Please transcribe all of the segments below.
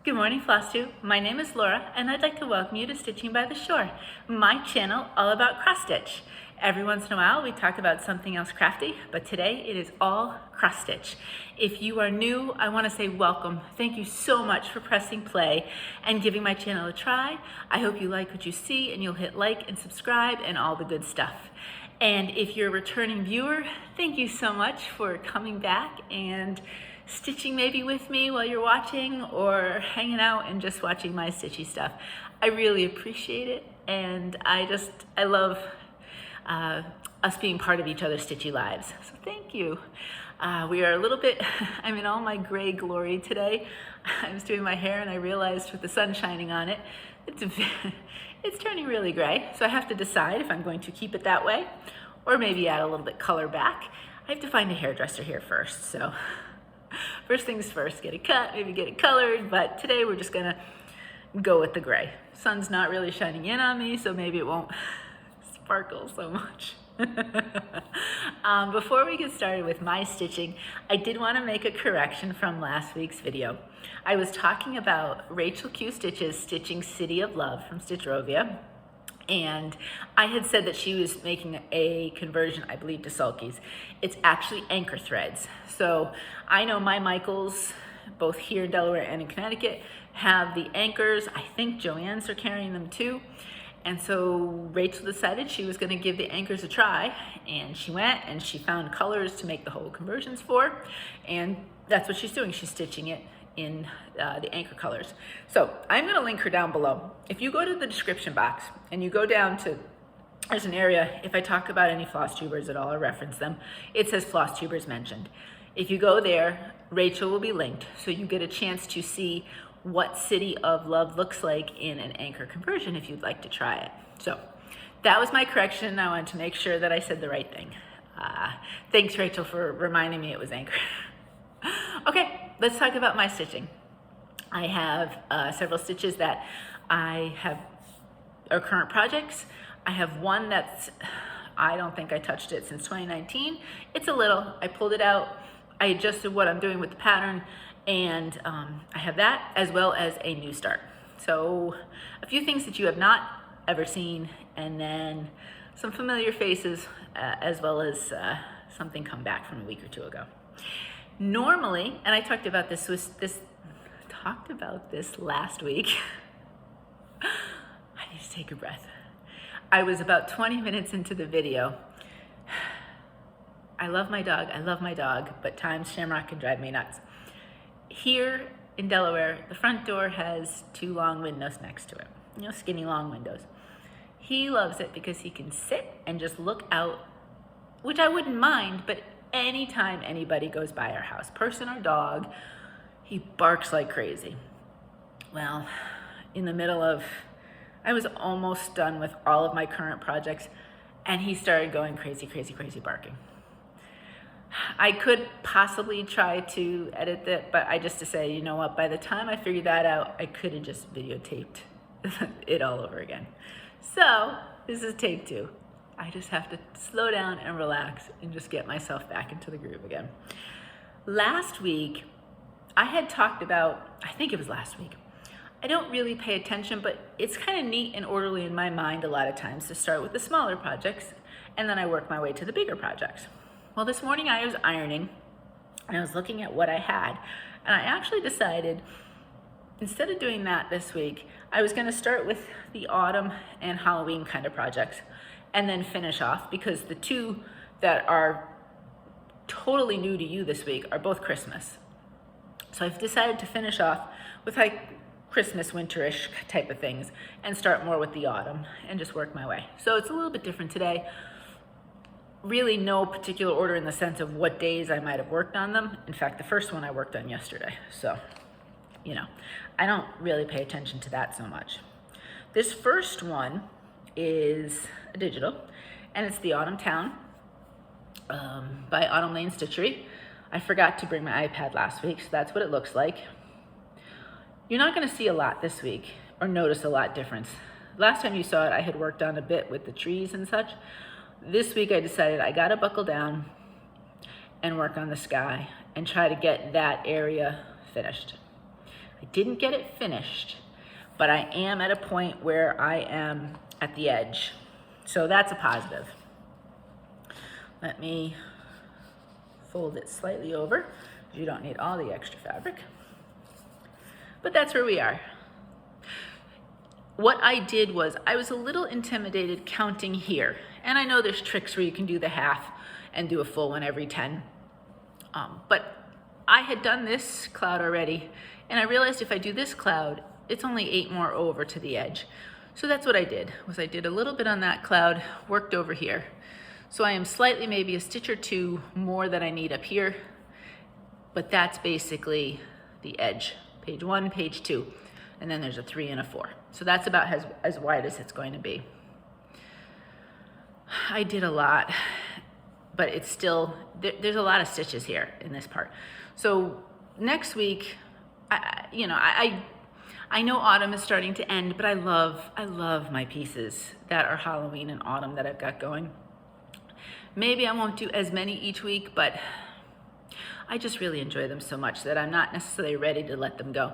Good morning, Flosstube. My name is Laura, and I'd like to welcome you to Stitching by the Shore, my channel all about cross stitch. Every once in a while, we talk about something else crafty, but today it is all cross stitch. If you are new, I want to say welcome. Thank you so much for pressing play and giving my channel a try. I hope you like what you see and you'll hit like and subscribe and all the good stuff. And if you're a returning viewer, thank you so much for coming back and stitching maybe with me while you're watching or hanging out and just watching my stitchy stuff. I really appreciate it, and I love us being part of each other's stitchy lives. So thank you. We are a little bit, I'm in all my gray glory today. I was doing my hair and I realized with the sun shining on it, it's turning really gray. So I have to decide if I'm going to keep it that way or maybe add a little bit color back. I have to find a hairdresser here first, so first things first, get it cut, maybe get it colored, but today we're just gonna go with the gray. Sun's not really shining in on me, so maybe it won't sparkle so much. Before we get started with my stitching, I did want to make a correction from last week's video. I was talking about Rachel Q Stitch's stitching City of Love from Stitcherovia, and I had said that she was making a conversion, I believe, to sulkies. It's actually anchor threads. So I know my Michaels, both here in Delaware and in Connecticut, have the anchors. I think Joann's are carrying them too. And so Rachel decided she was going to give the anchors a try, and she went and she found colors to make the whole conversions for, and that's what she's doing. She's stitching it in the anchor colors. So I'm going to link her down below. If you go to the description box and you go down to, there's an area, if I talk about any Flosstubers at all or reference them, it says Flosstubers Mentioned. If you go there, Rachel will be linked, so you get a chance to see what City of Love looks like in an anchor conversion if you'd like to try it. So that was my correction. I wanted to make sure that I said the right thing. Thanks, Rachel, for reminding me it was anchor. Okay, let's talk about my stitching. I have several stitches that I have are current projects. I have one that's, I don't think I touched it since 2019. It's a little, I pulled it out, I adjusted what I'm doing with the pattern, and I have that as well as a new start. So a few things that you have not ever seen, and then some familiar faces, as well as something come back from a week or two ago. Normally, and I talked about this last week. I need to take a breath. I was about 20 minutes into the video. I love my dog, but times Shamrock can drive me nuts. Here in Delaware, the front door has two long windows next to it, skinny long windows. He loves it because he can sit and just look out, which I wouldn't mind, but anytime anybody goes by our house, person or dog, he barks like crazy. Well, in the middle of, I was almost done with all of my current projects, and he started going crazy, crazy, crazy barking. I could possibly try to edit that, but I just decided, you know what, by the time I figured that out, I could have just videotaped it all over again. So this is take two. I just have to slow down and relax and just get myself back into the groove again. Last week, I had talked about, I think it was last week, I don't really pay attention, but it's kind of neat and orderly in my mind a lot of times to start with the smaller projects, and then I work my way to the bigger projects. Well, this morning I was ironing and I was looking at what I had, and I actually decided instead of doing that this week, I was going to start with the autumn and Halloween kind of projects and then finish off, because the two that are totally new to you this week are both Christmas. So I've decided to finish off with like Christmas, winterish type of things and start more with the autumn and just work my way. So it's a little bit different today. Really no particular order in the sense of what days I might have worked on them. In fact, the first one I worked on yesterday. So, I don't really pay attention to that so much. This first one is a digital, and it's the Autumn Towne by Autumn Lane Stitchery. I forgot to bring my iPad last week, so that's what it looks like. You're not going to see a lot this week or notice a lot difference. Last time you saw it, I had worked on a bit with the trees and such. This week I decided I gotta buckle down and work on the sky and try to get that area finished. I I didn't get it finished, but I am at a point where I am at the edge. So that's a positive. Let me fold it slightly over. You don't need all the extra fabric. But that's where we are. What I did was I was a little intimidated counting here. And I know there's tricks where you can do the half and do a full one every 10. But I had done this cloud already, and I realized if I do this cloud, it's only 8 more over to the edge. So that's what I did, was I did a little bit on that cloud, worked over here. So I am slightly, maybe a stitch or 2 more than I need up here, but that's basically the edge. Page 1, page 2, and then there's a 3 and a 4. So that's about as wide as it's going to be. I did a lot, but it's still, there's a lot of stitches here in this part. So next week, I know autumn is starting to end, but I love my pieces that are Halloween and autumn that I've got going. Maybe I won't do as many each week, but I just really enjoy them so much that I'm not necessarily ready to let them go.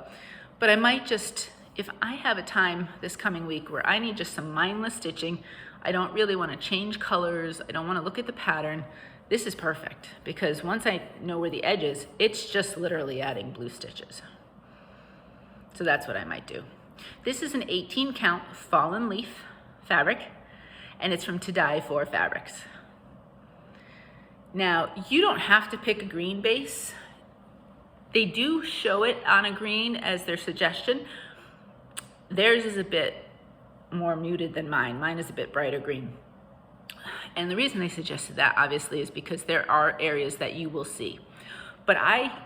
But I might just, if I have a time this coming week where I need just some mindless stitching, I don't really want to change colors, I don't want to look at the pattern, this is perfect, because once I know where the edge is, it's just literally adding blue stitches. So that's what I might do. This is an 18 count fallen leaf fabric, and it's from To Die For Fabrics. Now, you don't have to pick a green base. They do show it on a green as their suggestion. Theirs is a bit more muted than mine. Mine is a bit brighter green. And the reason they suggested that, obviously, is because there are areas that you will see. But I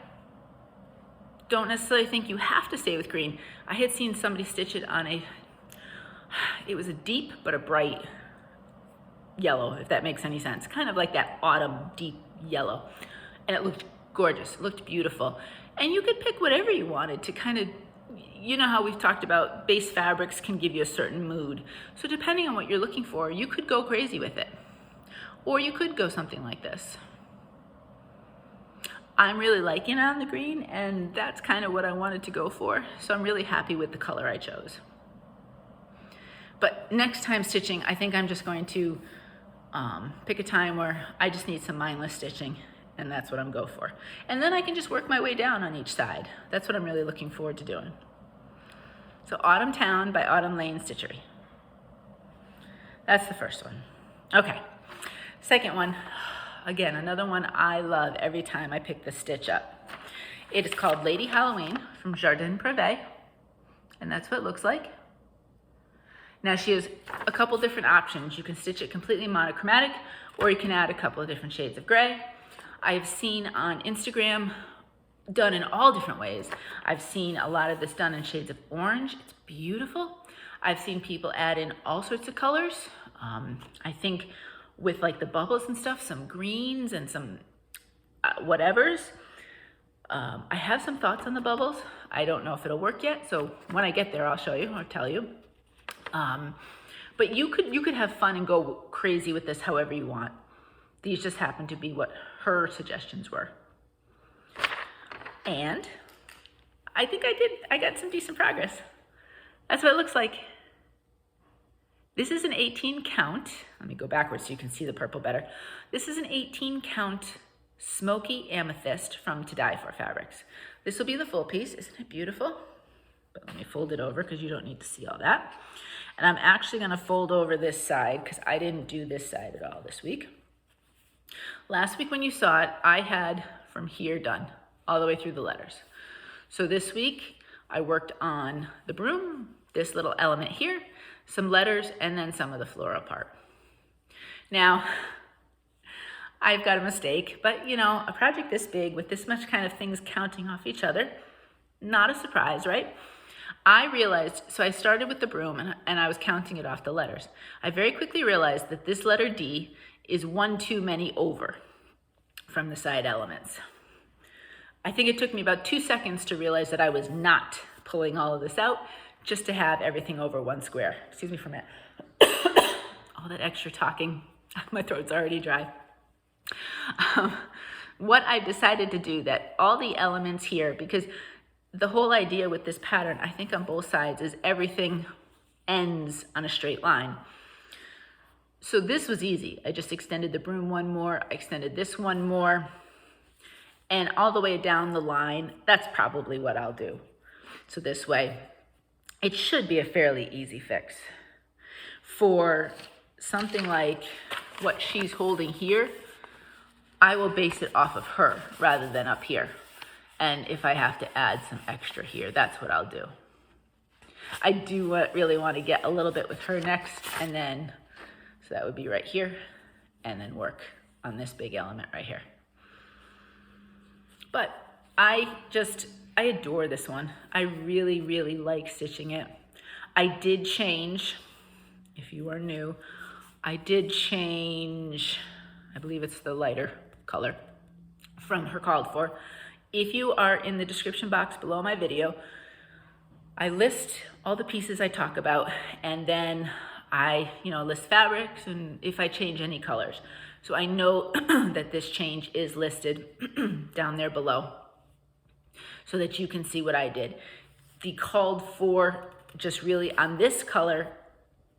don't necessarily think you have to stay with green. I had seen somebody stitch it on it was a deep but a bright yellow, if that makes any sense. Kind of like that autumn deep yellow. And it looked gorgeous, it looked beautiful. And you could pick whatever you wanted to kind of, you know how we've talked about base fabrics can give you a certain mood. So depending on what you're looking for, you could go crazy with it. Or you could go something like this. I'm really liking it on the green, and that's kind of what I wanted to go for. So I'm really happy with the color I chose. But next time stitching, I think I'm just going to pick a time where I just need some mindless stitching, and that's what I'm going for. And then I can just work my way down on each side. That's what I'm really looking forward to doing. So Autumn Town by Autumn Lane Stitchery. That's the first one. Okay, second one. Again, another one I love every time I pick this stitch up. It is called Lady Halloween from Jardin, Prive, and that's what it looks like. Now she has a couple different options. You can stitch it completely monochromatic, or you can add a couple of different shades of gray. I've seen on Instagram done in all different ways. I've seen a lot of this done in shades of orange. It's beautiful. I've seen people add in all sorts of colors. I think with like the bubbles and stuff, some greens and some whatevers. I have some thoughts on the bubbles. I don't know if it'll work yet, so when I get there, I'll show you or tell you. But you could have fun and go crazy with this however you want. These just happen to be what her suggestions were. And I think I got some decent progress. That's what it looks like. This is an 18 count. Let me go backwards so you can see the purple better. This is an 18 count Smoky Amethyst from To Die For Fabrics. This will be the full piece. Isn't it beautiful? But let me fold it over because you don't need to see all that. And I'm actually going to fold over this side because I didn't do this side at all this week. Last week when you saw it, I had from here done all the way through the letters. So this week I worked on the broom, this little element here, some letters, and then some of the floral part. Now, I've got a mistake, but you know, a project this big with this much kind of things counting off each other, not a surprise, right? I realized, so I started with the broom and I was counting it off the letters. I very quickly realized that this letter D is one too many over from the side elements. I think it took me about 2 seconds to realize that I was not pulling all of this out just to have everything over one square. Excuse me for a minute. All that extra talking, my throat's already dry. What I've decided to do, that all the elements here, because the whole idea with this pattern, I think on both sides, is everything ends on a straight line. So this was easy. I just extended the broom one more, I extended this one more, and all the way down the line, that's probably what I'll do. So this way, it should be a fairly easy fix. For something like what she's holding here, I will base it off of her rather than up here. And if I have to add some extra here, that's what I'll do. I do really want to get a little bit with her next, and then, so that would be right here, and then work on this big element right here. But I adore this one. I really, really like stitching it. I did change, if you are new, I did change, I believe it's the lighter color from her called for. If you are in the description box below my video, I list all the pieces I talk about, and then I, list fabrics and if I change any colors. So I know that this change is listed down there below so that you can see what I did. The called for, just really on this color,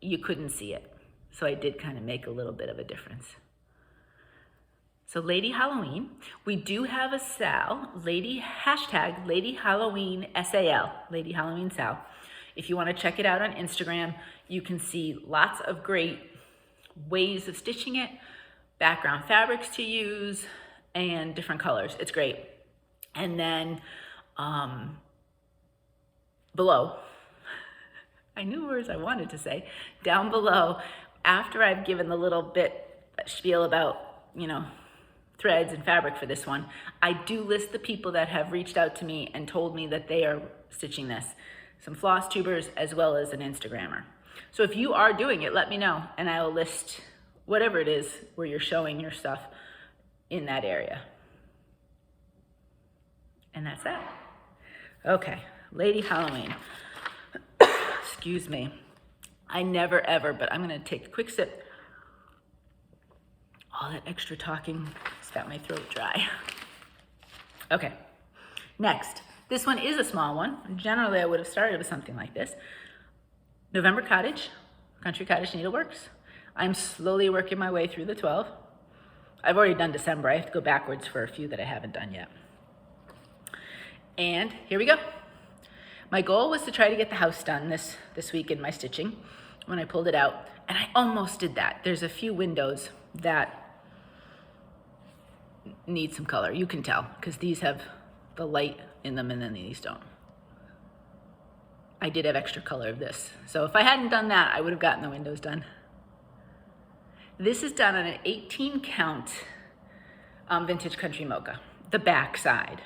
you couldn't see it. So I did kind of make a little bit of a difference. So Lady Halloween, we do have a sal, hashtag Lady Halloween SAL, Lady Halloween Sal. If you want to check it out on Instagram, you can see lots of great ways of stitching it, background fabrics to use, and different colors. It's great. And then below, I knew words I wanted to say, down below, after I've given the little bit spiel about, threads and fabric for this one, I do list the people that have reached out to me and told me that they are stitching this. Some Flosstubers as well as an Instagrammer. So if you are doing it, let me know, and I will list whatever it is where you're showing your stuff in that area. And that's that. Okay, Lady Halloween. Excuse me. I never ever, but I'm gonna take a quick sip. All that extra talking has got my throat dry. Okay, next. This one is a small one. Generally, I would have started with something like this. November Cottage, Country Cottage Needleworks. I'm slowly working my way through the 12. I've already done December. I have to go backwards for a few that I haven't done yet. And here we go. My goal was to try to get the house done this week in my stitching when I pulled it out, and I almost did that. There's a few windows that need some color. You can tell, because these have the light in them and then these don't. I did have extra color of this. So if I hadn't done that, I would have gotten the windows done. This is done on an 18 count vintage country mocha, the back side.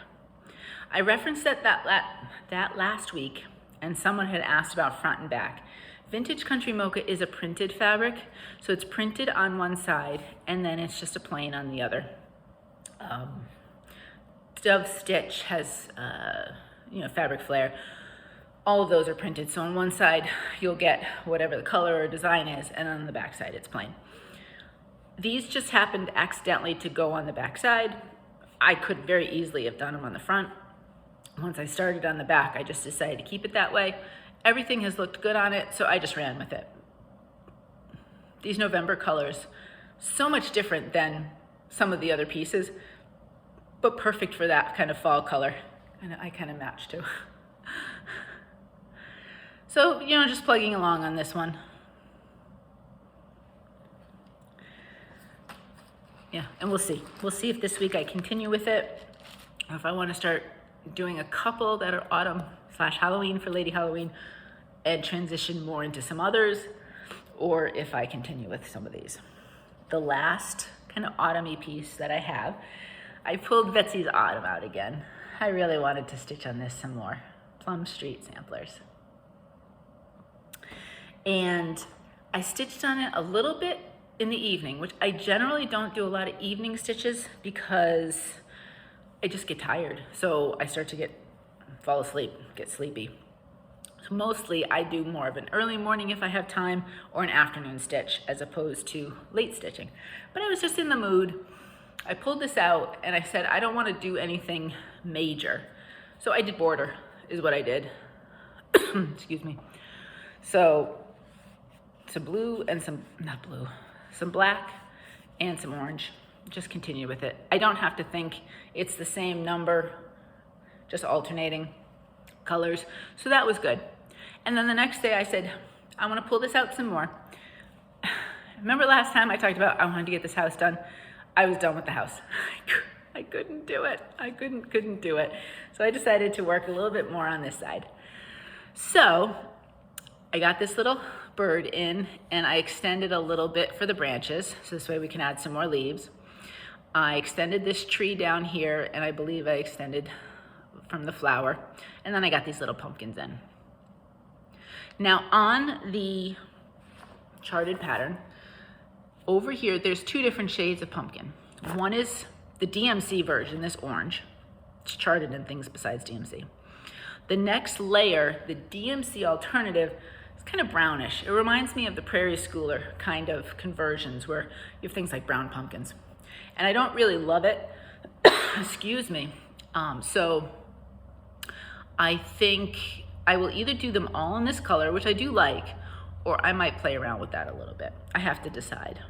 I referenced that last week, and someone had asked about front and back. Vintage country mocha is a printed fabric, so it's printed on one side and then it's just a plain on the other. Dove Stitch has, fabric flare. All of those are printed. So on one side, you'll get whatever the color or design is, and on the back side, it's plain. These just happened accidentally to go on the back side. I could very easily have done them on the front. Once I started on the back, I just decided to keep it that way. Everything has looked good on it, so I just ran with it. These November colors, so much different than some of the other pieces, but perfect for that kind of fall color. And I kind of match too. So, just plugging along on this one. Yeah, and we'll see. We'll see if this week I continue with it, or if I want to start doing a couple that are autumn/Halloween for Lady Halloween and transition more into some others, or if I continue with some of these. The last kind of autumn-y piece that I have, I pulled Betsy's Autumn out again. I really wanted to stitch on this some more. Plum Street Samplers. And I stitched on it a little bit in the evening, which I generally don't do a lot of evening stitches because I just get tired. So I start to fall asleep, get sleepy. So mostly I do more of an early morning if I have time, or an afternoon stitch as opposed to late stitching. But I was just in the mood. I pulled this out and I said, I don't want to do anything major. So I did border. is what I did. Excuse me. So some blue and some black and some orange. Just continue with it. I don't have to think it's the same number, just alternating colors. So that was good. And then the next day I said, I want to pull this out some more. Remember last time I talked about I wanted to get this house done? I was done with the house. I couldn't do it. I couldn't do it. So I decided to work a little bit more on this side. So I got this little bird in and I extended a little bit for the branches. So this way we can add some more leaves. I extended this tree down here and I believe I extended from the flower. And then I got these little pumpkins in. Now on the charted pattern, over here, there's two different shades of pumpkin. One is the DMC version, this orange. It's charted in things besides DMC. The next layer, the DMC alternative, is kind of brownish. It reminds me of the Prairie Schooler kind of conversions where you have things like brown pumpkins. And I don't really love it, excuse me. So I think I will either do them all in this color, which I do like, or I might play around with that a little bit. I have to decide.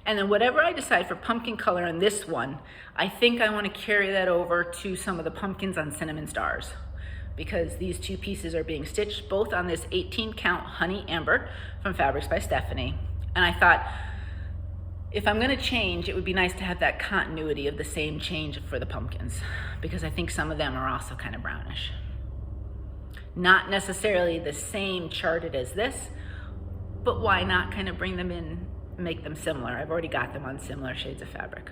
And then whatever I decide for pumpkin color on this one, I think I want to carry that over to some of the pumpkins on Cinnamon Stars, because these two pieces are being stitched both on this 18 count Honey Amber from Fabrics by Stephanie. And I thought, if I'm going to change, it would be nice to have that continuity of the same change for the pumpkins, because I think some of them are also kind of brownish. Not necessarily the same charted as this, but why not kind of bring them in, make them similar? I've already got them on similar shades of fabric.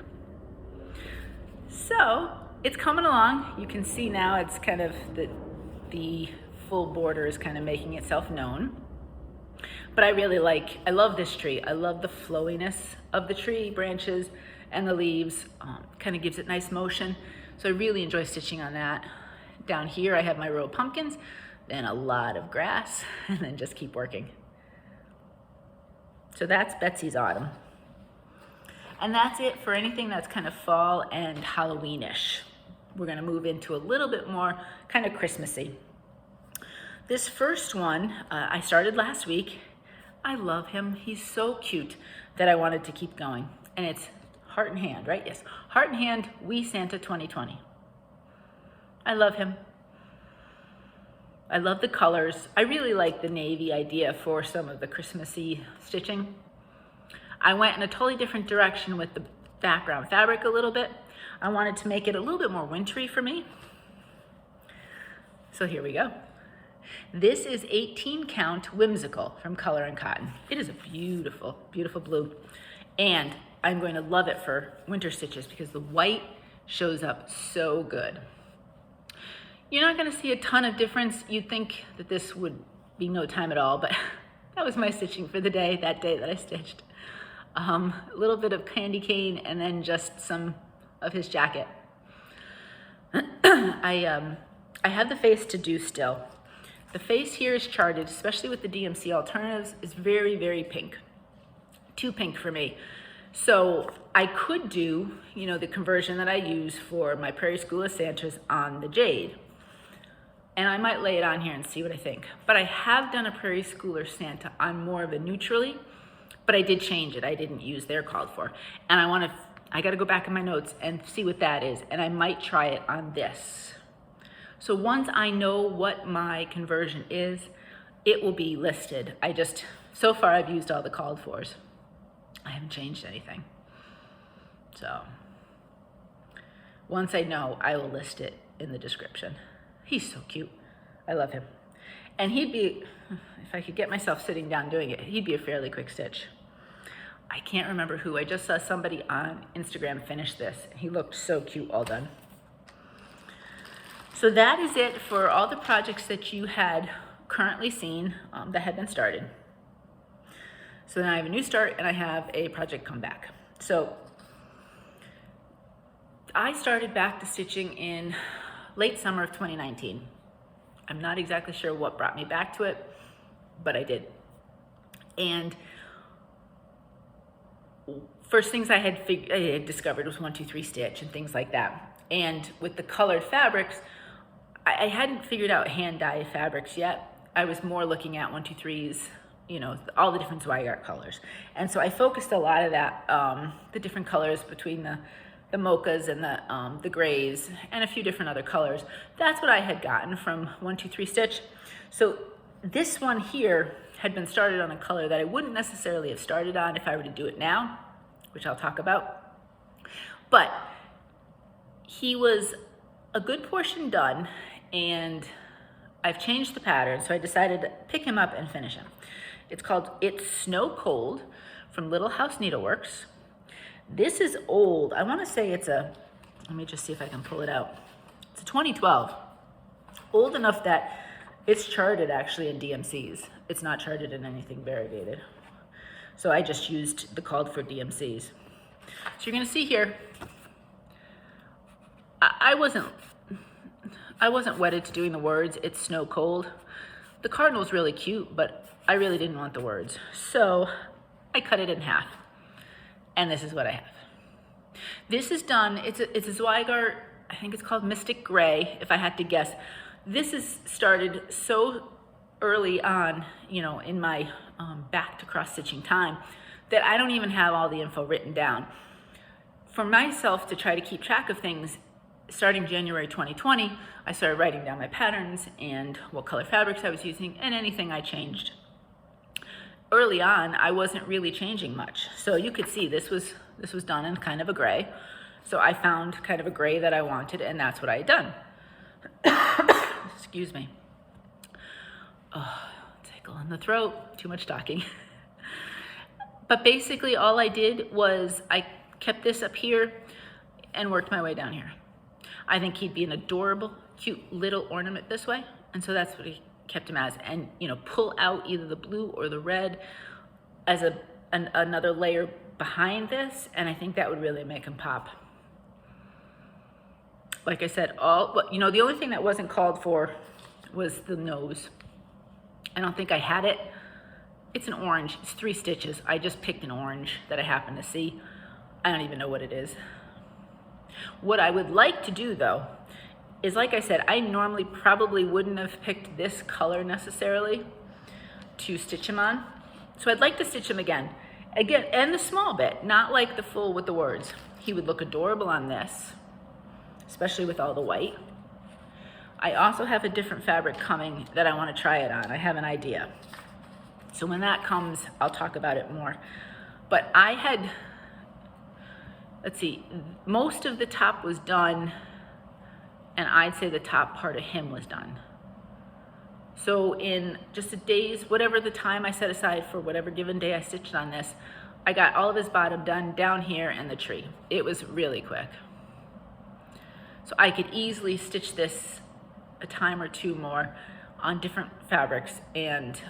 So it's coming along. You can see now it's kind of the full border is kind of making itself known. But I love this tree. I love the flowiness of the tree branches and the leaves. Kind of gives it nice motion. So I really enjoy stitching on that. Down here I have my row of pumpkins, then a lot of grass, and then just keep working. So that's Betsy's autumn. And that's it for anything that's kind of fall and Halloweenish. We're gonna move into a little bit more kind of Christmassy. This first one, I started last week. I love him. He's so cute that I wanted to keep going. And it's Heart and Hand, right? Yes, Heart and Hand, Wee Santa 2020. I love him. I love the colors. I really like the navy idea for some of the Christmassy stitching. I went in a totally different direction with the background fabric a little bit. I wanted to make it a little bit more wintry for me. So here we go. This is 18 count Whimsical from Color and Cotton. It is a beautiful, beautiful blue. And I'm going to love it for winter stitches because the white shows up so good. You're not going to see a ton of difference. You'd think that this would be no time at all, but that was my stitching for the day, that day that I stitched. A little bit of candy cane and then just some of his jacket. I have the face to do still. The face here is charted, especially with the DMC alternatives, is very, very pink. Too pink for me. So I could do, the conversion that I use for my Prairie Schooler Santas on the jade. And I might lay it on here and see what I think. But I have done a Prairie Schooler Santa on more of a neutrally, but I did change it. I didn't use their called for. And I got to go back in my notes and see what that is. And I might try it on this. So once I know what my conversion is, it will be listed. So far I've used all the called fors. I haven't changed anything. So once I know, I will list it in the description. He's so cute. I love him. And he'd be, if I could get myself sitting down doing it, he'd be a fairly quick stitch. I can't remember who. I just saw somebody on Instagram finish this. He looked so cute all done. So that is it for all the projects that you had currently seen that had been started. So then I have a new start and I have a project come back. So I started back to stitching in late summer of 2019. I'm not exactly sure what brought me back to it, but I did. And first things I had discovered was 1, 2, 3 stitch and things like that. And with the colored fabrics, I hadn't figured out hand dye fabrics yet. I was more looking at 123's, you know, all the different Zweigart colors. And so I focused a lot of that, the different colors between the mochas and the grays and a few different other colors. That's what I had gotten from 123 Stitch. So this one here had been started on a color that I wouldn't necessarily have started on if I were to do it now, which I'll talk about. But he was a good portion done, and I've changed the pattern, so I decided to pick him up and finish him. It's called It's Snow Cold from Little House Needleworks. This is old. I want to say it's let me just see if I can pull it out. It's a 2012. Old enough that it's charted actually in DMCs. It's not charted in anything variegated. So I just used the called for DMCs. So you're going to see here, I wasn't wedded to doing the words, It's Snow Cold. The cardinal's really cute, but I really didn't want the words. So I cut it in half. And this is what I have. This is done, it's a Zweigart, I think it's called Mystic Gray, if I had to guess. This is started so early on, you know, in my back to cross stitching time that I don't even have all the info written down. For myself to try to keep track of things, starting January 2020, I started writing down my patterns and what color fabrics I was using and anything I changed. Early on, I wasn't really changing much. So you could see this was done in kind of a gray. So I found kind of a gray that I wanted, and that's what I had done. Excuse me. Oh, tickle in the throat, too much talking. But basically all I did was I kept this up here and worked my way down here. I think he'd be an adorable, cute little ornament this way. And so that's what he kept him as. And, you know, pull out either the blue or the red as another layer behind this. And I think that would really make him pop. Like I said, you know, the only thing that wasn't called for was the nose. I don't think I had it. It's an orange. It's 3 stitches. I just picked an orange that I happened to see. I don't even know what it is. What I would like to do, though, is, like I said, I normally probably wouldn't have picked this color necessarily to stitch him on. So I'd like to stitch him again, and the small bit, not like the full with the words. He would look adorable on this, especially with all the white. I also have a different fabric coming that I want to try it on. I have an idea. So when that comes, I'll talk about it more. But I had, let's see, most of the top was done, and I'd say the top part of him was done. So in just a day's, whatever the time I set aside for whatever given day I stitched on this, I got all of his bottom done down here and the tree. It was really quick. So I could easily stitch this a time or two more on different fabrics, and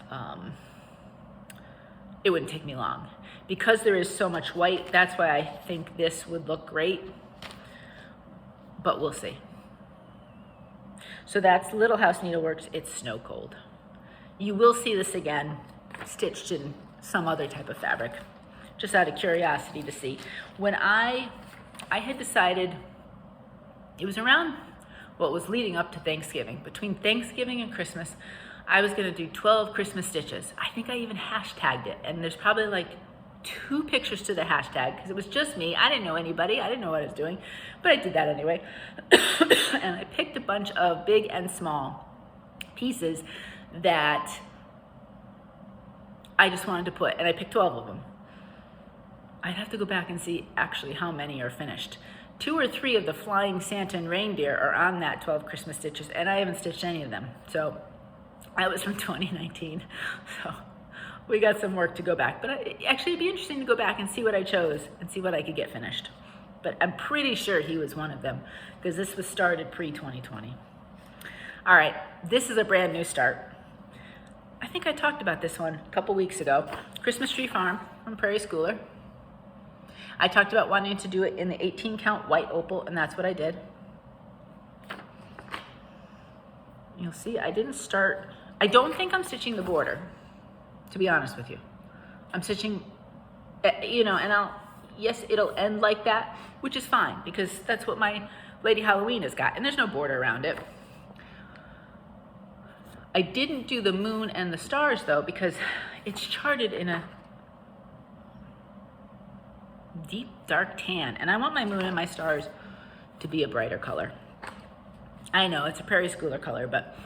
it wouldn't take me long. Because there is so much white, that's why I think this would look great, but we'll see. So that's Little House Needleworks, It's Snow Cold. You will see this again stitched in some other type of fabric, just out of curiosity to see. When I had decided, it was around, well, it was leading up to Thanksgiving. Between Thanksgiving and Christmas, I was gonna do 12 Christmas stitches. I think I even hashtagged it, and there's probably like 2 pictures to the hashtag, because it was just me. I didn't know anybody. I didn't know what I was doing, but I did that anyway. And I picked a bunch of big and small pieces that I just wanted to put, and I picked 12 of them. I'd have to go back and see actually how many are finished. 2 or 3 of the flying Santa and reindeer are on that 12 Christmas stitches, and I haven't stitched any of them. So that was from 2019. So we got some work to go back, but actually it'd be interesting to go back and see what I chose and see what I could get finished. But I'm pretty sure he was one of them, because this was started pre-2020. All right, this is a brand new start. I think I talked about this one a couple weeks ago. Christmas Tree Farm from Prairie Schooler. I talked about wanting to do it in the 18 count white opal, and that's what I did. You'll see I didn't start, I don't think I'm stitching the border, to be honest with you. I'm stitching, you know, and yes, it'll end like that, which is fine, because that's what my Lady Halloween has got, and there's no border around it. I didn't do the moon and the stars though, because it's charted in a deep dark tan, and I want my moon and my stars to be a brighter color. I know it's a Prairie Schooler color, but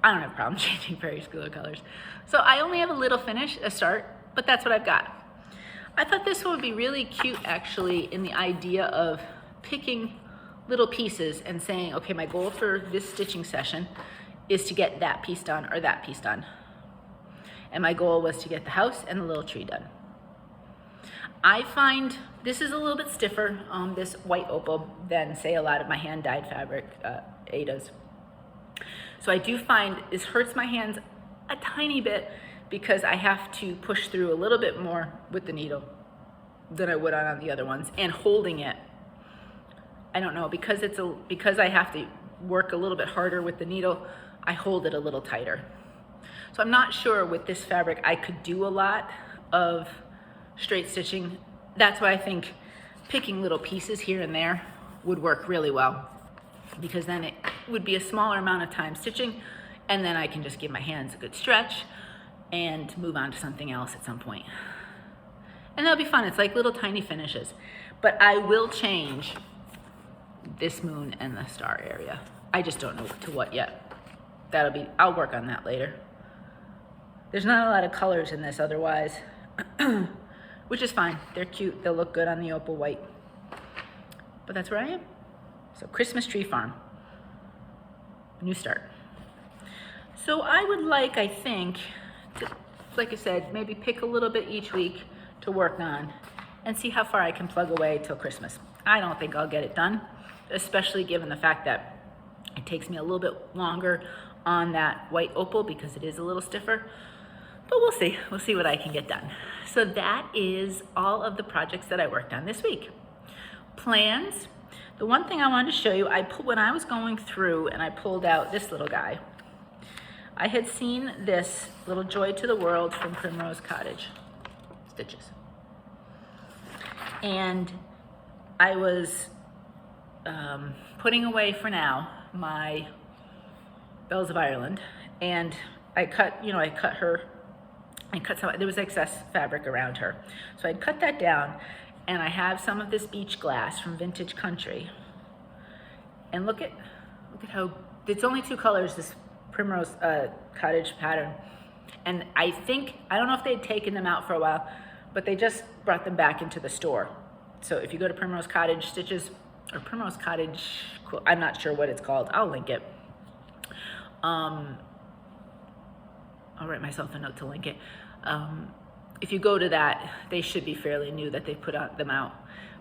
I don't have a problem changing Prairie Schooler colors. So I only have a little finish, a start, but that's what I've got. I thought this one would be really cute actually, in the idea of picking little pieces and saying, okay, my goal for this stitching session is to get that piece done or that piece done. And my goal was to get the house and the little tree done. I find this is a little bit stiffer, this white opal, than say a lot of my hand dyed fabric, Ada's. So I do find this hurts my hands a tiny bit because I have to push through a little bit more with the needle than I would on the other ones, and holding it, I don't know, because I have to work a little bit harder with the needle, I hold it a little tighter. So I'm not sure with this fabric I could do a lot of straight stitching. That's why I think picking little pieces here and there would work really well, because then it would be a smaller amount of time stitching, and then I can just give my hands a good stretch and move on to something else at some point. And that'll be fun. It's like little tiny finishes. But I will change this moon and the star area. I just don't know to what yet. I'll work on that later. There's not a lot of colors in this otherwise, which is fine. They're cute. They'll look good on the opal white. But that's where I am. So Christmas Tree Farm. New start. So I would like, I think, to, like I said, maybe pick a little bit each week to work on and see how far I can plug away till Christmas. I don't think I'll get it done, especially given the fact that it takes me a little bit longer on that white opal because it is a little stiffer, but we'll see. We'll see what I can get done. So that is all of the projects that I worked on this week. Plans. The one thing I wanted to show you, when I was going through and I pulled out this little guy, I had seen this little Joy to the World from Primrose Cottage Stitches. And I was putting away for now my Bells of Ireland, and I cut some, there was excess fabric around her. So I'd cut that down, and I have some of this beach glass from Vintage Country. And look at how, it's only two colors, this Primrose Cottage pattern. And I don't know if they'd taken them out for a while, but they just brought them back into the store. So if you go to Primrose Cottage Stitches, or Primrose Cottage, I'm not sure what it's called, I'll link it. I'll write myself a note to link it. If you go to that, they should be fairly new that they put them out.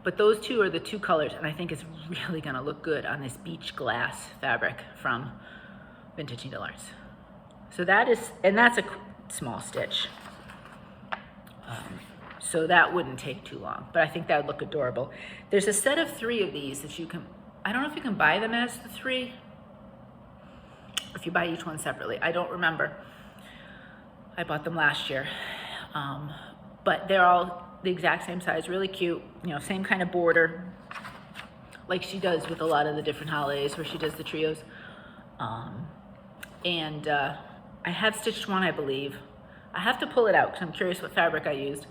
But those two are the two colors, and I think it's really gonna look good on this beach glass fabric from Vintage Needleworks. So that's a small stitch. So that wouldn't take too long, but I think that would look adorable. There's a set of 3 of these that you can, I don't know if you can buy them as the 3, if you buy each one separately, I don't remember. I bought them last year. But they're all the exact same size, really cute, same kind of border, like she does with a lot of the different holidays where she does the trios. I have stitched one, I believe. I have to pull it out because I'm curious what fabric I used,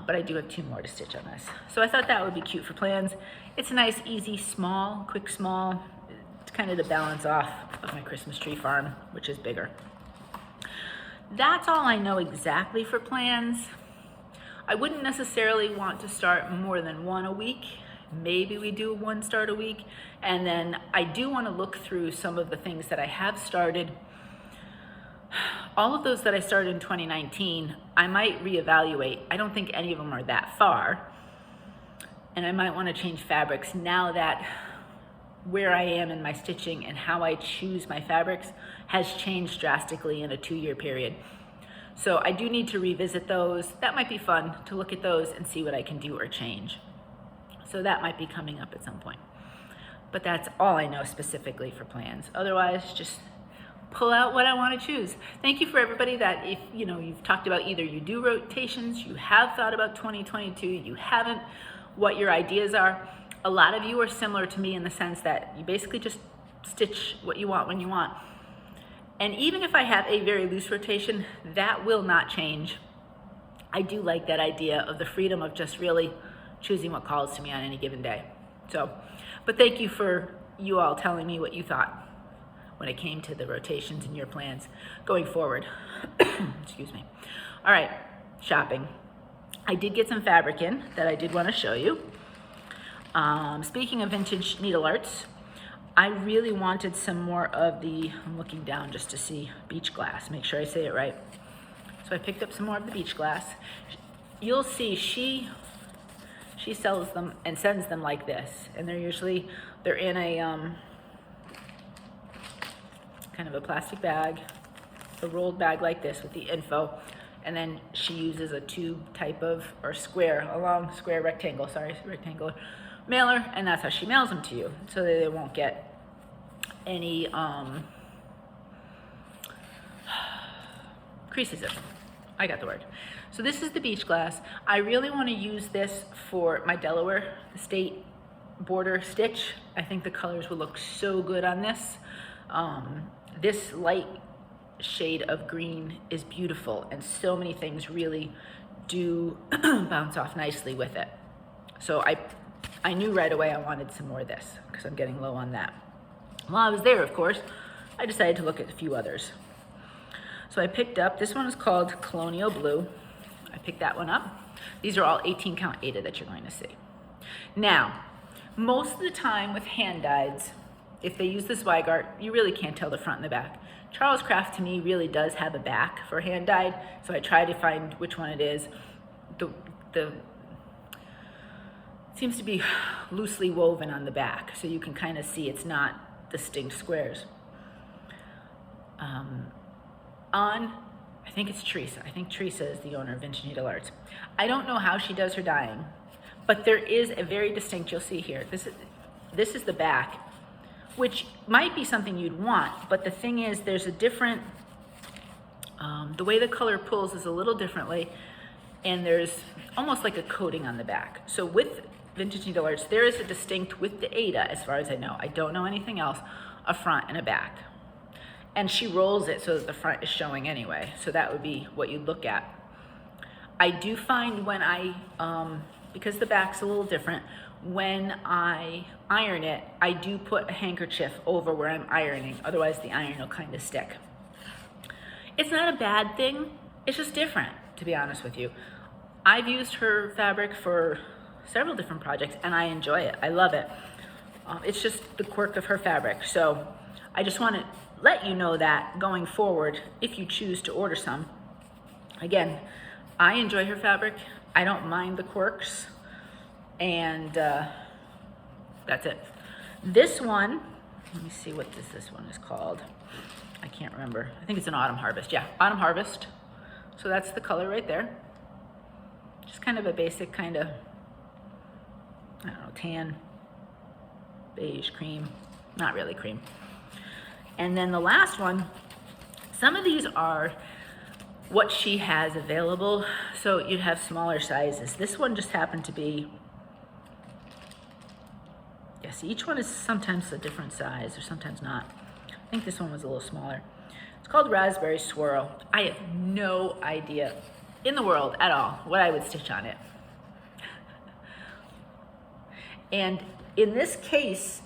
but I do have 2 more to stitch on this. So I thought that would be cute for plans. It's a nice, easy, small, quick small. It's kind of the balance off of my Christmas Tree Farm, which is bigger. That's all I know exactly for plans. I wouldn't necessarily want to start more than 1 a week. Maybe we do 1 start a week. And then I do want to look through some of the things that I have started. All of those that I started in 2019, I might reevaluate. I don't think any of them are that far. And I might want to change fabrics now that where I am in my stitching and how I choose my fabrics has changed drastically in a 2-year period. So I do need to revisit those. That might be fun to look at those and see what I can do or change. So that might be coming up at some point. But that's all I know specifically for plans. Otherwise, just pull out what I want to choose. Thank you for everybody that if you've talked about either you do rotations, you have thought about 2022, you haven't, what your ideas are. A lot of you are similar to me in the sense that you basically just stitch what you want when you want. And even if I have a very loose rotation, that will not change. I do like that idea of the freedom of just really choosing what calls to me on any given day. So, but thank you for you all telling me what you thought when it came to the rotations and your plans going forward. Excuse me. All right, shopping. I did get some fabric in that I did want to show you. Speaking of vintage needle arts, I really wanted some more of the, I'm looking down just to see, beach glass, make sure I say it right. So I picked up some more of the beach glass. You'll see she sells them and sends them like this, and they're in a kind of a plastic bag, a rolled bag like this with the info, and then she uses a tube type of, or square, a long square rectangle, rectangular mailer, and that's how she mails them to you, so that they won't get any creases in them. I got the word. So this is the beach glass. I really want to use this for my Delaware state border stitch. I think the colors will look so good on this. This light shade of green is beautiful, and so many things really do bounce off nicely with it. So I knew right away I wanted some more of this because I'm getting low on that. While I was there, of course, I decided to look at a few others. So I picked up, this one is called Colonial Blue. I picked that one up. These are all 18 count Aida that you're going to see. Now, most of the time with hand dyeds, if they use the Zweigart, you really can't tell the front and the back. Charles Craft to me really does have a back for hand dyed, so I try to find which one it is. The seems to be loosely woven on the back, so you can kind of see it's not distinct squares. I think it's Teresa. I think Teresa is the owner of Vintage Needle Arts. I don't know how she does her dyeing, but there is a very distinct, you'll see here, this is the back, which might be something you'd want, but the thing is there's a different, the way the color pulls is a little differently, and there's almost like a coating on the back. So with Vintage Needle Arts, there is a distinct, with the Aida, as far as I know, I don't know anything else, a front and a back. And she rolls it so that the front is showing anyway. So that would be what you'd look at. I do find when I, because the back's a little different, when I iron it, I do put a handkerchief over where I'm ironing. Otherwise the iron will kind of stick. It's not a bad thing. It's just different, to be honest with you. I've used her fabric for several different projects and I enjoy it. I love it. It's just the quirk of her fabric. So I just want to let you know that going forward, if you choose to order some. Again, I enjoy her fabric. I don't mind the quirks. And that's it. This one, let me see what this one is called. I can't remember. I think it's an Autumn Harvest. Yeah, Autumn Harvest. So that's the color right there. Just kind of a basic kind of, I don't know, tan, beige, cream. Not really cream. And then the last one, some of these are what she has available. So you'd have smaller sizes. This one just happened to be, yes, each one is sometimes a different size or sometimes not. I think this one was a little smaller. It's called Raspberry Swirl. I have no idea in the world at all what I would stitch on it. And in this case,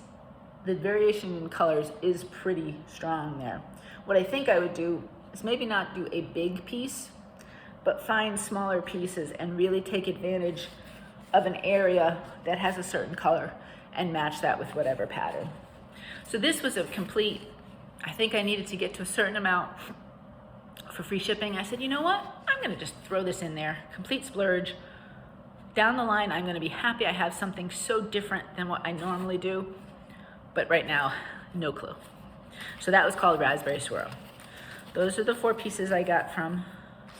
the variation in colors is pretty strong there. What I think I would do is maybe not do a big piece, but find smaller pieces and really take advantage of an area that has a certain color and match that with whatever pattern. So this was a complete, I think I needed to get to a certain amount for free shipping. I said, you know what? I'm gonna just throw this in there, complete splurge. Down the line, I'm gonna be happy I have something so different than what I normally do. But right now, no clue. So that was called Raspberry Swirl. Those are the 4 pieces I got from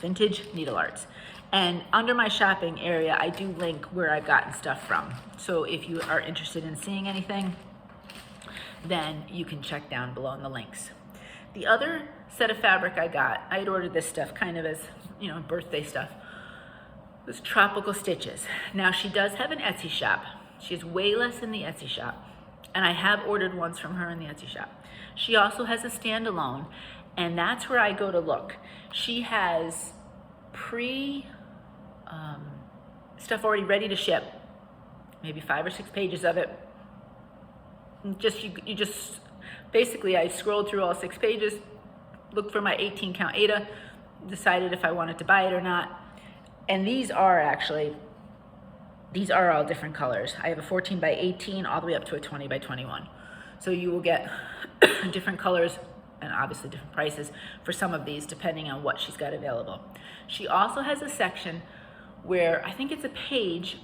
Vintage Needle Arts. And under my shopping area, I do link where I've gotten stuff from. So if you are interested in seeing anything, then you can check down below in the links. The other set of fabric I got, I had ordered this stuff kind of as, you know, birthday stuff, was Tropical Stitches. Now she does have an Etsy shop. She has way less in the Etsy shop. And I have ordered ones from her in the Etsy shop. She also has a standalone, and that's where I go to look. She has stuff already ready to ship, maybe 5 or 6 pages of it. You just basically, I scrolled through all 6 pages, looked for my 18 count Ada, decided if I wanted to buy it or not. And these are all different colors. I have a 14 by 18 all the way up to a 20 by 21. So you will get different colors and obviously different prices for some of these depending on what she's got available. She also has a section where I think it's a page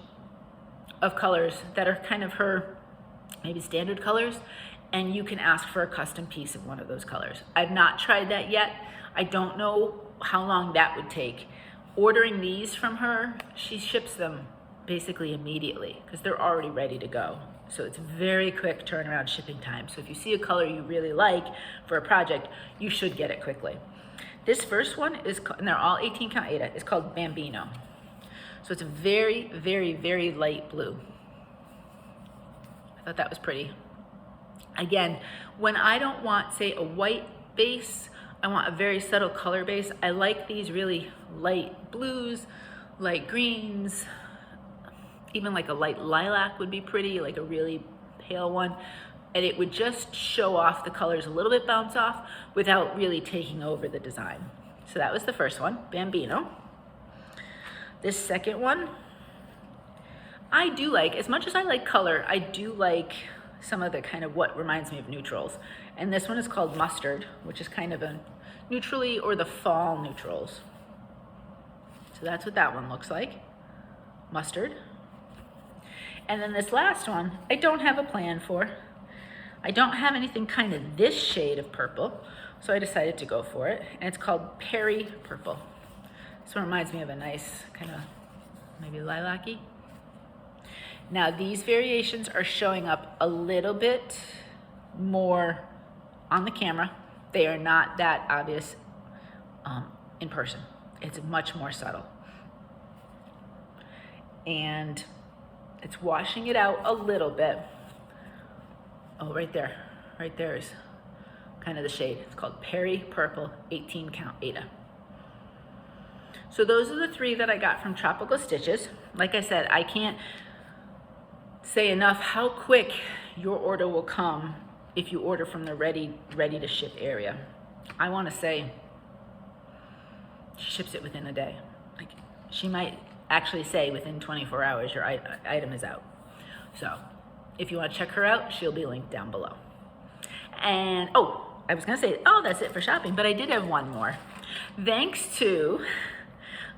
of colors that are kind of her maybe standard colors, and you can ask for a custom piece of one of those colors. I've not tried that yet. I don't know how long that would take. Ordering these from her, she ships them basically immediately because they're already ready to go. So it's very quick turnaround shipping time. So if you see a color you really like for a project, you should get it quickly. This first one is, and they're all 18 count Ada, is called Bambino. So it's a very, very, very light blue. I thought that was pretty. Again, when I don't want, say, a white base, I want a very subtle color base. I like these really light blues, light greens, even like a light lilac would be pretty, like a really pale one. And it would just show off the colors a little bit, bounce off, without really taking over the design. So that was the first one, Bambino. This second one, I do like, as much as I like color, I do like some of the kind of what reminds me of neutrals. And this one is called Mustard, which is kind of a neutrally or the fall neutrals. So that's what that one looks like, Mustard. And then this last one, I don't have a plan for. I don't have anything kind of this shade of purple, so I decided to go for it. And it's called Prairie Purple. So it reminds me of a nice kind of maybe lilac-y. Now these variations are showing up a little bit more on the camera. They are not that obvious in person. It's much more subtle. And it's washing it out a little bit. Oh, right there is kind of the shade. It's called Prairie Purple 18 count Ada. So those are the 3 that I got from Tropical Stitches. Like I said, I can't say enough how quick your order will come if you order from the ready to ship area. I want to say she ships it within a day. Like, she might actually say within 24 hours your item is out. So if you want to check her out, she'll be linked down below. And I was gonna say, that's it for shopping, but I did have one more. Thanks to,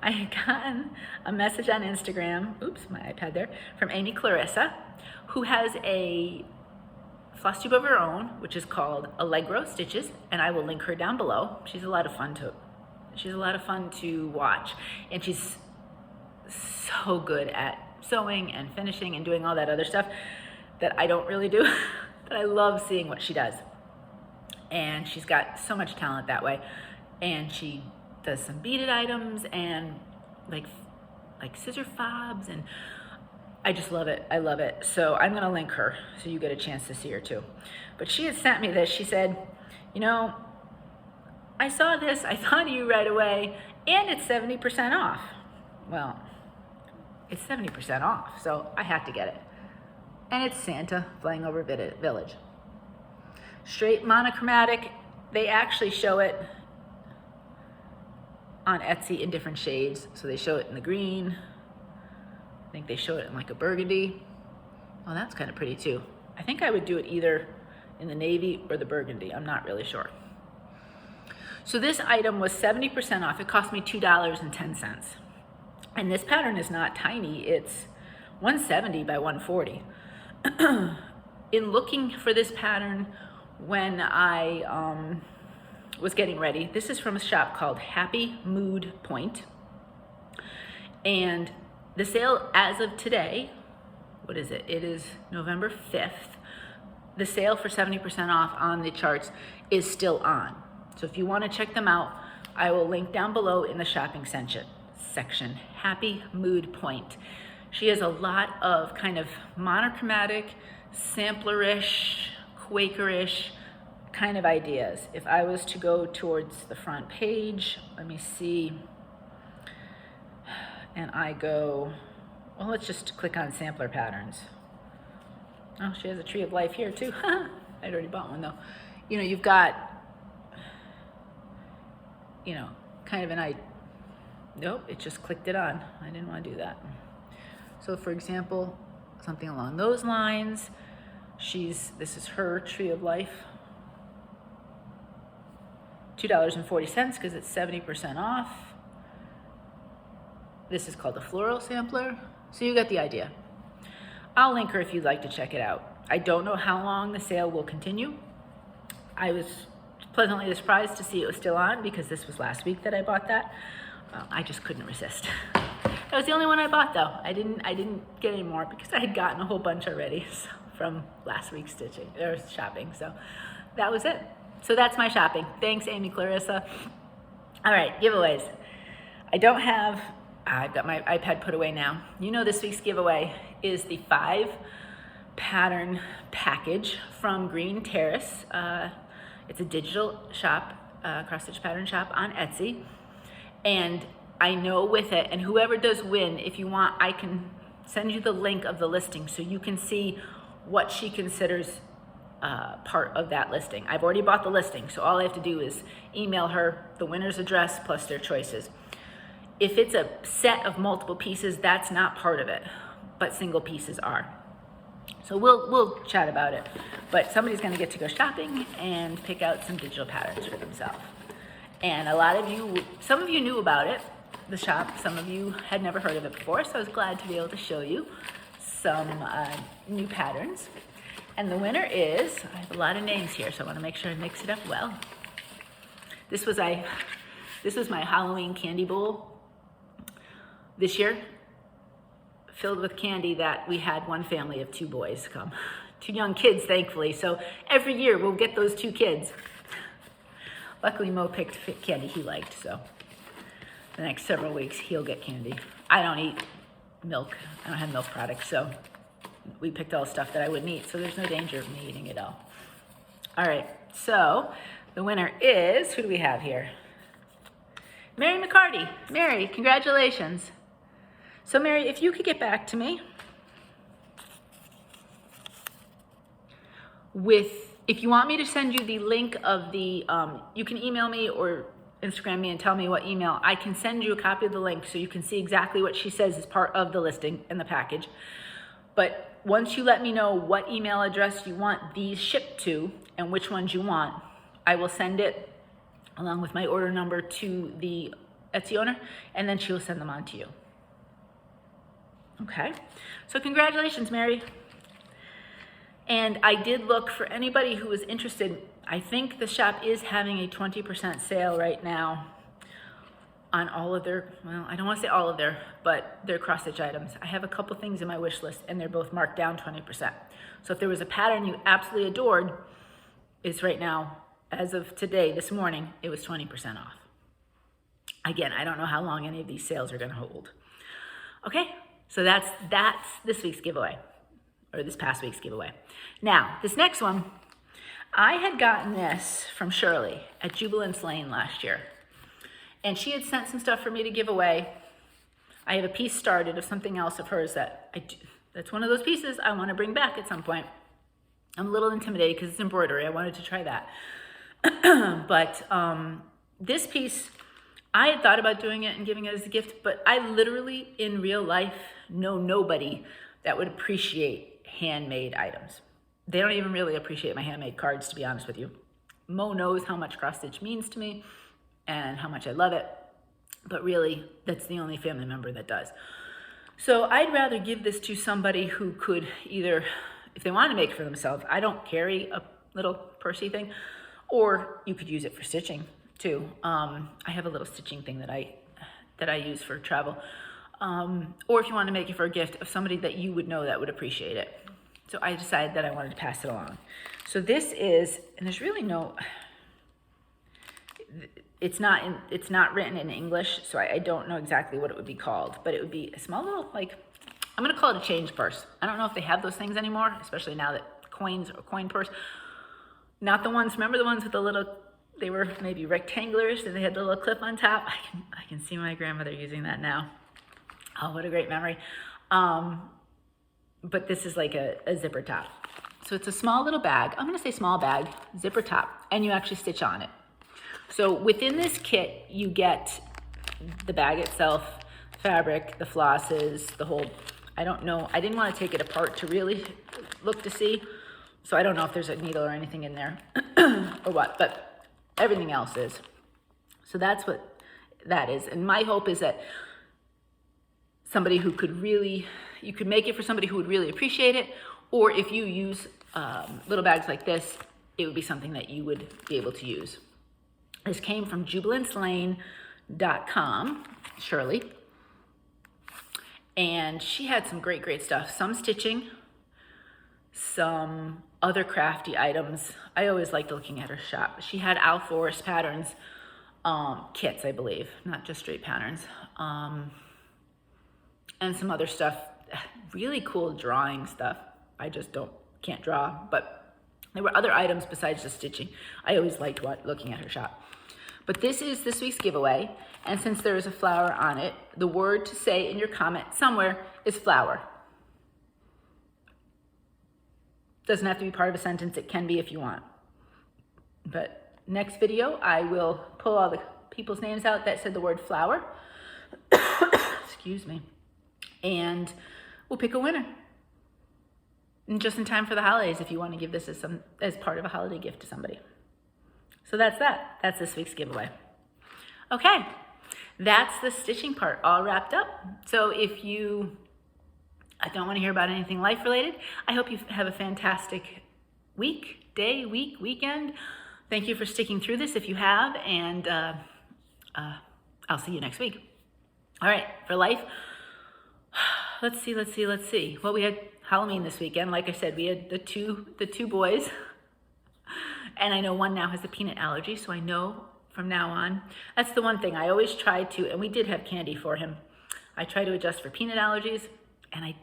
I had gotten a message on Instagram, oops, my iPad there, from Amy Clarissa, who has a Flosstube of her own, which is called Allegro Stitches, and I will link her down below. She's a lot of fun to watch, and she's so good at sewing and finishing and doing all that other stuff that I don't really do, but I love seeing what she does. And she's got so much talent that way. And she does some beaded items and like scissor fobs, and I just love it. I love it. So I'm gonna link her so you get a chance to see her too. But she had sent me this. She said, I saw this, I thought of you right away, and it's 70% off. Well, it's 70% off, so I had to get it. And it's Santa flying over Village. Straight monochromatic. They actually show it on Etsy in different shades. So they show it in the green. I think they show it in like a burgundy. Well, that's kind of pretty too. I think I would do it either in the navy or the burgundy. I'm not really sure. So this item was 70% off. It cost me $2.10. And this pattern is not tiny. It's 170 by 140. In looking for this pattern when I was getting ready, this is from a shop called Happy Mood Point. And the sale as of today, what is it? It is November 5th. The sale for 70% off on the charts is still on. So if you want to check them out, I will link down below in the shopping section. Happy Mood Point. She has a lot of kind of monochromatic, samplerish, Quakerish kind of ideas. If I was to go towards the front page, let me see, and I go, well, let's just click on sampler patterns. Oh, she has a tree of life here too. I'd already bought one though. You know, you've got, you know, kind of an idea. Nope, it just clicked it on. I didn't want to do that. So for example, something along those lines, this is her tree of life. $2.40 because it's 70% off. This is called the Floral Sampler. So you got the idea. I'll link her if you'd like to check it out. I don't know how long the sale will continue. I was pleasantly surprised to see it was still on because this was last week that I bought that. I just couldn't resist. That was the only one I bought though. I didn't get any more because I had gotten a whole bunch already from last week's shopping. So that was it. So that's my shopping. Thanks, Amy Clarissa. All right, giveaways. I've got my iPad put away now. You know this week's giveaway is the 5 pattern package from Green Terrace. It's a digital shop, cross-stitch pattern shop on Etsy. And I know with it, and whoever does win, if you want, I can send you the link of the listing so you can see what she considers part of that listing. I've already bought the listing, so all I have to do is email her the winner's address plus their choices. If it's a set of multiple pieces, that's not part of it, but single pieces are. So we'll chat about it. But somebody's gonna get to go shopping and pick out some digital patterns for themselves. And some of you knew about it, the shop, some of you had never heard of it before, so I was glad to be able to show you some new patterns. And the winner is, I have a lot of names here, so I wanna make sure I mix it up well. This was my Halloween candy bowl this year, filled with candy that we had one family of 2 boys come. 2 young kids, thankfully, so every year we'll get those 2 kids. Luckily, Mo picked candy he liked, so the next several weeks he'll get candy. I don't eat milk. I don't have milk products, so we picked all the stuff that I wouldn't eat, so there's no danger of me eating it all. All right, so the winner is, who do we have here? Mary McCarty. Mary, congratulations. So Mary, if you could get back to me if you want me to send you the link of the, you can email me or Instagram me and tell me what email. I can send you a copy of the link so you can see exactly what she says is part of the listing in the package. But once you let me know what email address you want these shipped to and which ones you want, I will send it along with my order number to the Etsy owner, and then she will send them on to you. Okay, so congratulations, Mary. And I did look for anybody who was interested. I think the shop is having a 20% sale right now on all of their, well, I don't want to say all of their, but their cross-stitch items. I have a couple things in my wish list, and they're both marked down 20%. So if there was a pattern you absolutely adored, it's right now, as of today, this morning, it was 20% off. Again, I don't know how long any of these sales are going to hold. Okay, so that's this week's giveaway, or this past week's giveaway. Now, this next one, I had gotten this from Shirley at Jubilance Lane last year. And she had sent some stuff for me to give away. I have a piece started of something else of hers that's one of those pieces I want to bring back at some point. I'm a little intimidated because it's embroidery. I wanted to try that. But this piece, I had thought about doing it and giving it as a gift, but I literally, in real life, know nobody that would appreciate handmade items. They don't even really appreciate my handmade cards, to be honest with you. Mo knows how much cross-stitch means to me and how much I love it, but really, that's the only family member that does. So I'd rather give this to somebody who could either, if they want to make it for themselves, I don't carry a little pursey thing, or you could use it for stitching too. I have a little stitching thing that I use for travel. Or if you want to make it for a gift of somebody that you would know that would appreciate it. So I decided that I wanted to pass it along. So this is, and there's really no, it's not written in English, so I don't know exactly what it would be called, but it would be a small little, like, I'm gonna call it a change purse. I don't know if they have those things anymore, especially now that coins or coin purse. Not the ones, remember the ones with the little, they were maybe rectangulars and they had the little clip on top. I can see my grandmother using that now. Oh, what a great memory. But this is like a zipper top. So it's a small little bag. I'm gonna say small bag, zipper top, and you actually stitch on it. So within this kit, you get the bag itself, fabric, the flosses, the whole, I don't know, I didn't want to take it apart to really look to see. So I don't know if there's a needle or anything in there or what, but everything else is. So that's what that is. And my hope is that somebody who could really, you could make it for somebody who would really appreciate it, or if you use little bags like this, it would be something that you would be able to use. This came from jubilancelane.com, Shirley, and she had some great stuff. Some stitching, some other crafty items. I always liked looking at her shop. She had Owl Forest patterns, kits, I believe, not just straight patterns, and some other stuff, really cool drawing stuff. I just can't draw, but there were other items besides just stitching. I always liked looking at her shop. But this is this week's giveaway, and since there is a flower on it, the word to say in your comment somewhere is flower. Doesn't have to be part of a sentence, it can be if you want. But next video, I will pull all the people's names out that said the word flower. Excuse me. And we'll pick a winner. And just in time for the holidays, if you want to give this as part of a holiday gift to somebody. So that's that. That's this week's giveaway. Okay, that's the stitching part all wrapped up. So if you don't want to hear about anything life related, I hope you have a fantastic week, day, week, weekend. Thank you for sticking through this if you have, and I'll see you next week. All right, for life, let's see. Well, we had Halloween this weekend. Like I said, we had the two boys. And I know one now has a peanut allergy, so I know from now on. That's the one thing I always try to, and we did have candy for him. I try to adjust for peanut allergies, and I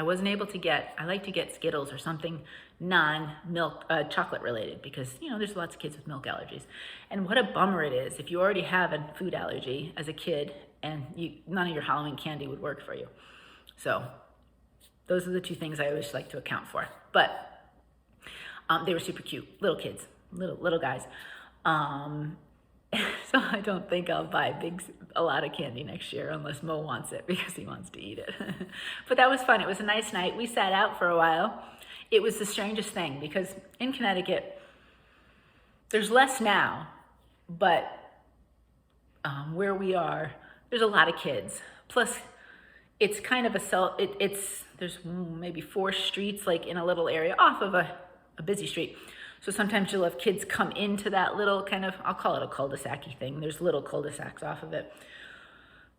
wasn't able to I like to get Skittles or something non-milk, chocolate related, because, you know, there's lots of kids with milk allergies. And what a bummer it is if you already have a food allergy as a kid and none of your Halloween candy would work for you. So those are the two things I always like to account for. But they were super cute, little kids. Little guys. So I don't think I'll buy a lot of candy next year unless Mo wants it because he wants to eat it. But that was fun. It was a nice night. We sat out for a while. It was the strangest thing because in Connecticut, there's less now, but where we are, there's a lot of kids. Plus, it's kind of there's maybe 4 streets like in a little area off of a busy street. So sometimes you'll have kids come into that little kind of, I'll call it a cul-de-sac-y thing. There's little cul-de-sacs off of it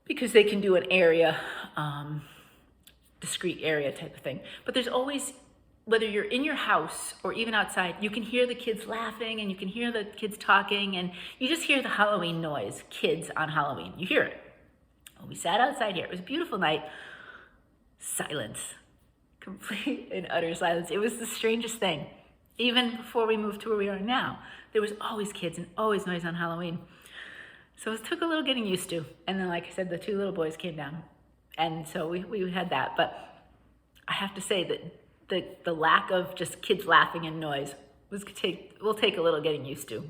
because they can do an area, discrete area type of thing. But there's always, whether you're in your house or even outside, you can hear the kids laughing and you can hear the kids talking and you just hear the Halloween noise, kids on Halloween. You hear it. Well, we sat outside here. It was a beautiful night. Silence. Complete and utter silence. It was the strangest thing. Even before we moved to where we are now, there was always kids and always noise on Halloween. So it took a little getting used to. And then, like I said, the 2 little boys came down. And so we had that. But I have to say that the lack of just kids laughing and noise will take a little getting used to,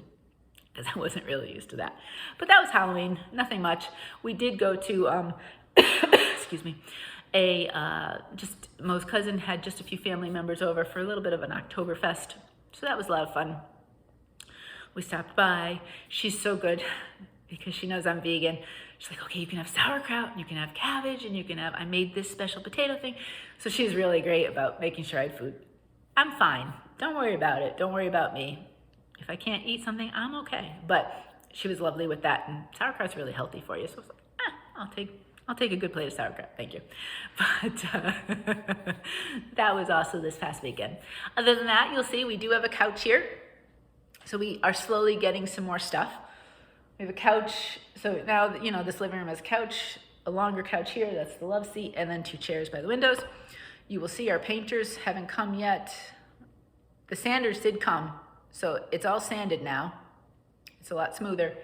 because I wasn't really used to that. But that was Halloween, nothing much. We did go to, excuse me, just Mo's cousin had just a few family members over for a little bit of an Oktoberfest. So that was a lot of fun. We stopped by. She's so good because she knows I'm vegan. She's like, okay, you can have sauerkraut and you can have cabbage and I made this special potato thing. So she's really great about making sure I had food. I'm fine. Don't worry about it. Don't worry about me. If I can't eat something, I'm okay. But she was lovely with that. And sauerkraut's really healthy for you. So I was like, I'll take a good plate of sauerkraut, thank you. But that was also this past weekend. Other than that, you'll see we do have a couch here. So we are slowly getting some more stuff. We have a couch. So now, you know, this living room has a couch, a longer couch here, that's the love seat, and then 2 chairs by the windows. You will see our painters haven't come yet. The sanders did come. So it's all sanded now. It's a lot smoother.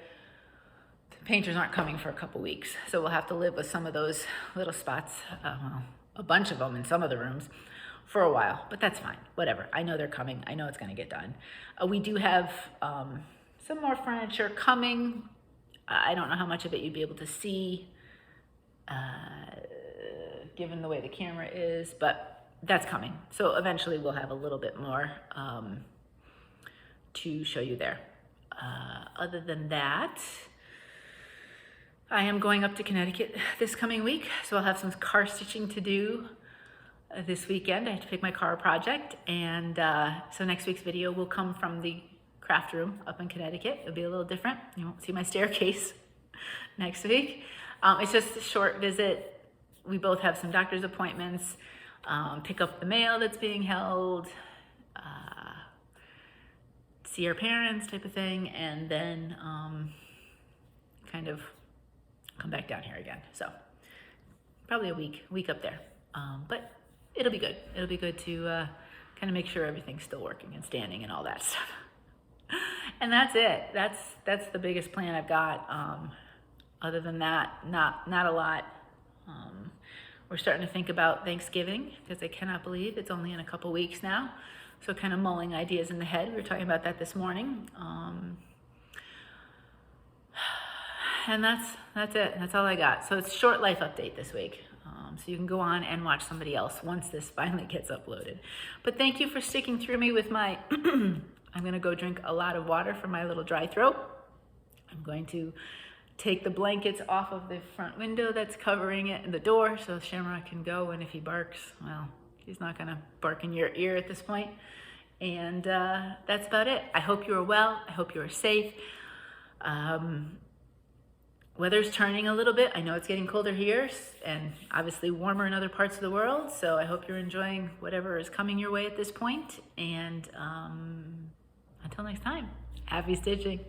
The painters aren't coming for a couple weeks, so we'll have to live with some of those little spots, well, a bunch of them in some of the rooms for a while, but that's fine, whatever. I know they're coming. I know it's gonna get done. We do have some more furniture coming. I don't know how much of it you'd be able to see given the way the camera is, but that's coming. So eventually we'll have a little bit more to show you there. Other than that, I am going up to Connecticut this coming week, so I'll have some car stitching to do this weekend. I have to pick my car project, and so next week's video will come from the craft room up in Connecticut. It'll be a little different. You won't see my staircase next week. It's just a short visit. We both have some doctor's appointments, pick up the mail that's being held, see our parents type of thing, and then kind of come back down here again. So probably a week up there, but it'll be good. It'll be good to kind of make sure everything's still working and standing and all that stuff. And that's it. That's the biggest plan I've got. Other than that, not a lot. We're starting to think about Thanksgiving because I cannot believe it's only in a couple weeks now. So kind of mulling ideas in the head. We were talking about that this morning. And that's it. That's all I got. So it's short life update this week. So you can go on and watch somebody else once this finally gets uploaded. But thank you for sticking through me with my, I'm gonna go drink a lot of water for my little dry throat. I'm going to take the blankets off of the front window that's covering it and the door so Shamrock can go, and if he barks, well, he's not gonna bark in your ear at this point. And that's about it. I hope you are well. I hope you are safe. Weather's turning a little bit. I know it's getting colder here and obviously warmer in other parts of the world. So I hope you're enjoying whatever is coming your way at this point. And until next time, happy stitching.